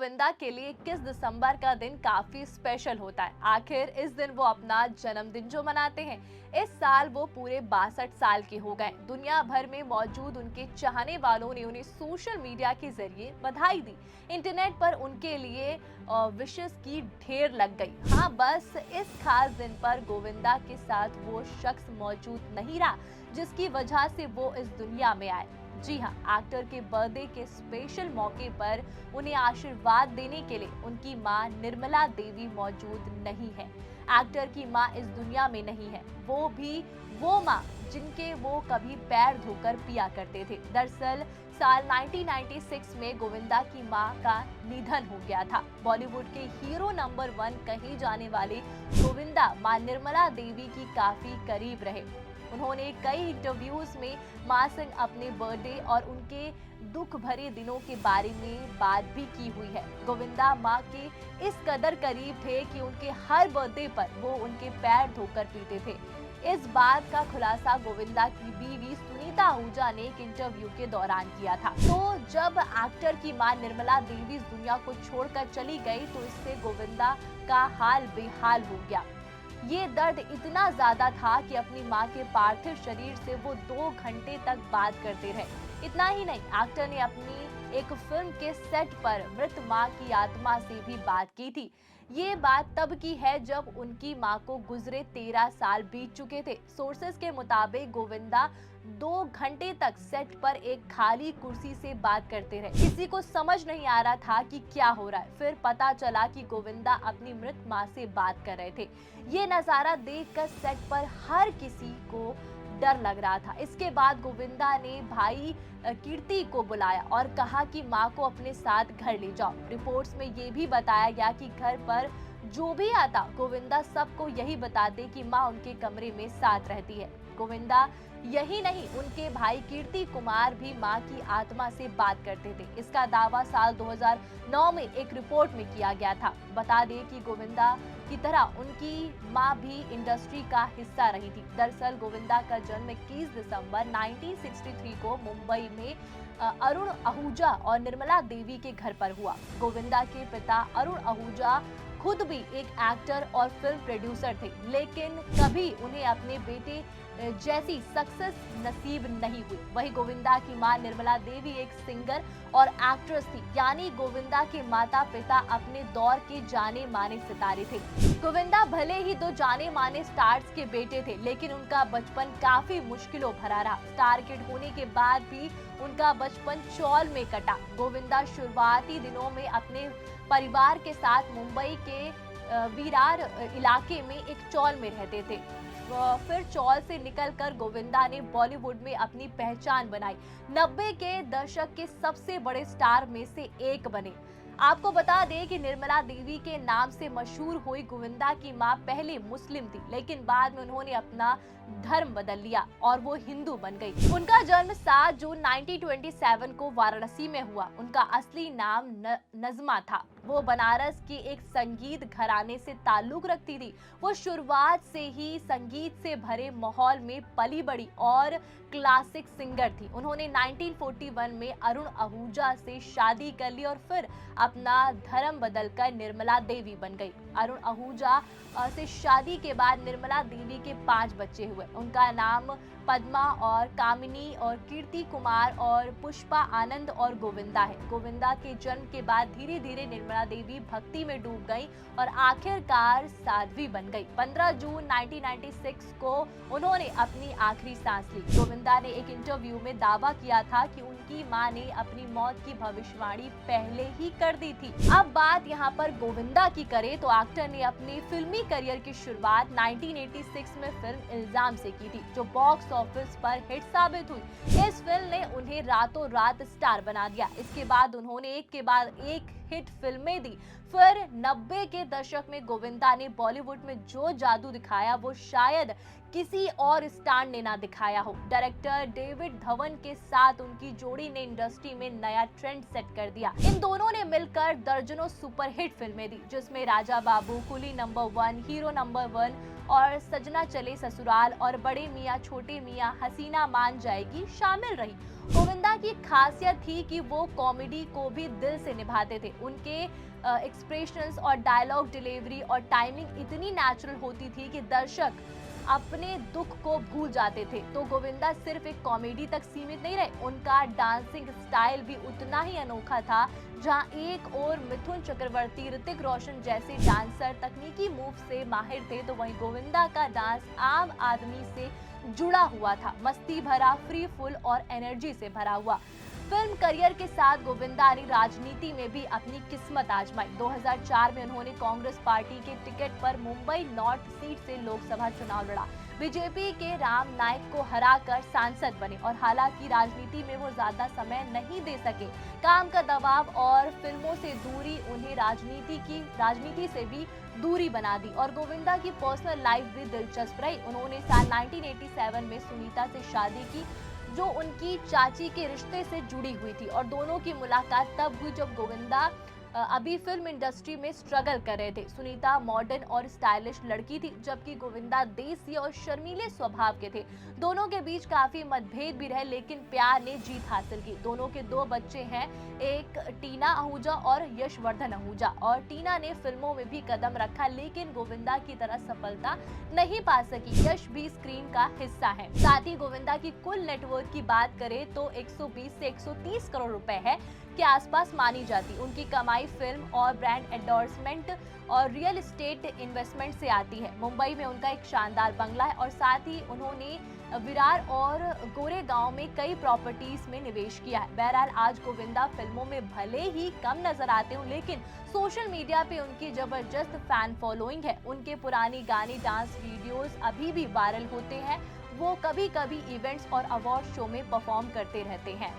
गोविंदा के लिए 21 दिसंबर का दिन काफी स्पेशल होता है। आखिर इस दिन वो अपना जन्मदिन जो मनाते हैं। इस साल वो पूरे 62 साल के हो गए। दुनिया भर में मौजूद उनके चाहने वालों ने उन्हें सोशल मीडिया के जरिए बधाई दी। इंटरनेट पर उनके लिए विशेस की ढेर लग गई। हाँ, बस इस खास दिन पर गोविंदा के साथ वो शख्स मौजूद नहीं रहा जिसकी वजह से वो इस दुनिया में आए। जी हाँ, एक्टर के बर्थडे के स्पेशल मौके पर उन्हें आशीर्वाद देने के लिए उनकी मां निर्मला देवी मौजूद नहीं है। एक्टर की मां इस दुनिया में नहीं है, वो भी वो मां जिनके वो कभी पैर धोकर पिया करते थे। दरअसल साल 1996 में गोविंदा की मां का निधन हो गया था। बॉलीवुड के हीरो नंबर 1 कही जाने वाले गोविंदा मां निर्मला देवी की काफी करीब रहे। उन्होंने कई इंटरव्यूज में मां से अपने बर्थडे और उनके दुख भरे दिनों के बारे में बात भी की हुई है। गोविंदा मां के इस कदर करीब थे कि उनके हर बर्थडे पर वो उनके पैर धोकर पीते थे। इस बात का खुलासा गोविंदा की बीवी सुनीता आहूजा ने एक इंटरव्यू के दौरान किया था। तो जब एक्टर की मां निर्मला देवी इस दुनिया को छोड़कर चली गई तो इससे गोविंदा का हाल बेहाल हो गया। ये दर्द इतना ज्यादा था कि अपनी मां के पार्थिव शरीर से वो 2 घंटे तक बात करते रहे। इतना ही नहीं, एक्टर ने अपनी एक फिल्म के सेट पर मृत मां की आत्मा से भी बात की थी। ये बात तब की है जब उनकी मां को गुजरे 13 साल बीत चुके थे। सोर्सेस के मुताबिक गोविंदा 2 घंटे तक सेट पर एक खाली कुर्सी से बात करते रहे। किसी को समझ नहीं आ रहा था कि क्या हो रहा है। फिर पता चला कि गोविंदा अपनी मृत मां से बात कर रहे थे। ये नजारा देखकर सेट पर हर किसी को डर लग रहा था। इसके बाद गोविंदा ने भाई कीर्ति को बुलाया और कहा कि मां को अपने साथ घर ले जाओ। रिपोर्ट्स में ये भी बताया गया कि घर पर जो भी आता गोविंदा सबको यही बताते कि मां उनके कमरे में साथ रहती है। गोविंदा यही नहीं, उनके भाई कीर्ति कुमार भी मां की आत्मा से बात करते थे। इसका दावा साल 2009 में एक रिपोर्ट में किया गया था। बता दें कि गोविंदा की तरह उनकी मां भी इंडस्ट्री का हिस्सा रही थी। दरअसल गोविंदा का जन्म 21 दिसंबर 1963 को मुंबई में अरुण आहूजा और निर्मला देवी के घर पर हुआ। गोविंदा के पिता अरुण आहूजा खुद भी एक एक्टर और फिल्म प्रोड्यूसर थे, लेकिन कभी उन्हें अपने बेटे जैसी सक्सेस नसीब नहीं हुई। वही गोविंदा की मां निर्मला देवी एक सिंगर और एक्ट्रेस थी, यानी गोविंदा के माता पिता अपने दौर के जाने माने सितारे थे। गोविंदा भले ही 2 जाने माने स्टार्स के बेटे थे, लेकिन उनका बचपन काफी मुश्किलों भरा रहा। स्टार किड होने के बाद भी उनका बचपन चौल में कटा। गोविंदा शुरुआती दिनों में अपने परिवार के साथ मुंबई के विरार इलाके में एक चौल में रहते थे। फिर चौल से निकलकर गोविंदा ने बॉलीवुड में अपनी पहचान बनाई। 90 के दशक के सबसे बड़े स्टार में से एक बने। आपको बता दें कि निर्मला देवी के नाम से मशहूर हुई गोविंदा की मां पहले मुस्लिम थी, लेकिन बाद में उन्होंने अपना धर्म बदल लिया और वो हिंदू बन गई। उनका जन्म 7 जून 1927 को वाराणसी में हुआ। उनका असली नाम नजमा था। वो बनारस के एक संगीत घराने से ताल्लुक रखती थी। वो शुरुआत से ही संगीत से भरे माहौल में पली बड़ी और क्लासिक सिंगर थी। उन्होंने 1941 में अरुण आहूजा से शादी कर ली और फिर अपना धर्म बदलकर निर्मला देवी बन गई। अरुण आहूजा से शादी के बाद निर्मला देवी के 5 बच्चे हुए। उनका नाम पद्मा और कामिनी और कीर्ति कुमार और पुष्पा आनंद और गोविंदा है। गोविंदा के जन्म के बाद धीरे धीरे निर्मला देवी भक्ति में डूब गई और आखिरकार साध्वी बन गई। 15 जून 1996 को उन्होंने अपनी आखिरी सांस ली। गोविंदा ने एक इंटरव्यू में दावा किया था कि उनकी मां ने अपनी मौत की भविष्यवाणी पहले ही कर दी थी। अब बात यहाँ पर गोविंदा की करें तो एक्टर ने अपनी फिल्मी करियर की शुरुआत 1986 में फिल्म इल्जाम से की थी, जो बॉक्स ऑफिस पर हिट साबित हुई। इस फिल्म ने उन्हें रातों रात स्टार बना दिया। इसके बाद उन्होंने एक के बाद एक हिट फिल्में दी। फिर 90 के दशक में गोविंदा ने बॉलीवुड में जो जादू दिखाया वो शायद किसी और स्टार ने ना दिखाया हो। डायरेक्टर डेविड धवन के साथ उनकी जोड़ी ने इंडस्ट्री में नया ट्रेंड सेट कर दिया। इन दोनों ने मिलकर दर्जनों सुपरहिट फिल्में दी, जिसमें राजा बाबू, कुली नंबर 1, हीरो नंबर 1 और सजना चले ससुराल और बड़े मियाँ छोटे मियाँ, हसीना मान जाएगी शामिल रही। गोविंदा की खासियत थी कि वो कॉमेडी को भी दिल से निभाते थे। उनके एक्सप्रेशंस और डायलॉग डिलीवरी और टाइमिंग इतनी नेचुरल होती थी कि दर्शक अपने दुख को भूल जाते थे। तो गोविंदा सिर्फ एक कॉमेडी तक सीमित नहीं रहे, उनका डांसिंग स्टाइल भी उतना ही अनोखा था। जहां एक और मिथुन चक्रवर्ती, ऋतिक रोशन जैसे डांसर तकनीकी मूव से माहिर थे, तो वहीं गोविंदा का डांस आम आदमी से जुड़ा हुआ था, मस्ती भरा, फ्री फुल और एनर्जी से भरा हुआ। फिल्म करियर के साथ गोविंदा ने राजनीति में भी अपनी किस्मत आजमाई। 2004 में उन्होंने कांग्रेस पार्टी के टिकट पर मुंबई नॉर्थ सीट से लोकसभा चुनाव लड़ा। बीजेपी के राम नाईक को हराकर सांसद बने और हालांकि राजनीति में वो ज्यादा समय नहीं दे सके। काम का दबाव और फिल्मों से दूरी उन्हें राजनीति से भी दूरी बना दी और गोविंदा की पर्सनल लाइफ भी दिलचस्प रही। उन्होंने साल 1987 में सुनीता से शादी की, जो उनकी चाची के रिश्ते से जुड़ी हुई थी और दोनों की मुलाकात तब हुई जब गोविंदा अभी फिल्म इंडस्ट्री में स्ट्रगल कर रहे थे। सुनीता मॉडर्न और स्टाइलिश लड़की थी, जबकि गोविंदा देसी और शर्मीले स्वभाव के थे। दोनों के बीच काफी मतभेद भी रहे, लेकिन प्यार ने जीत हासिल की। दोनों के 2 बच्चे हैं, एक टीना आहूजा और यशवर्धन आहूजा। और टीना ने फिल्मों में भी कदम रखा, लेकिन गोविंदा की तरह सफलता नहीं पा सकी। यश भी स्क्रीन का हिस्सा है। साथ ही गोविंदा की कुल नेटवर्थ की बात करें तो 120 से 130 करोड़ रुपए है के आसपास मानी जाती। उनकी कमाई फिल्म और ब्रांड एंडोर्समेंट और रियल एस्टेट इन्वेस्टमेंट से आती है। मुंबई में उनका एक शानदार बंगला है और साथ ही उन्होंने विरार और गोरेगांव में कई प्रॉपर्टीज में निवेश किया है। बहरहाल आज गोविंदा फिल्मों में भले ही कम नजर आते हो, लेकिन सोशल मीडिया पे उनकी जबरदस्त फैन फॉलोइंग है। उनके पुरानी गाने, डांस वीडियोस अभी भी वायरल होते हैं। वो कभी कभी इवेंट्स और अवार्ड शो में परफॉर्म करते रहते हैं।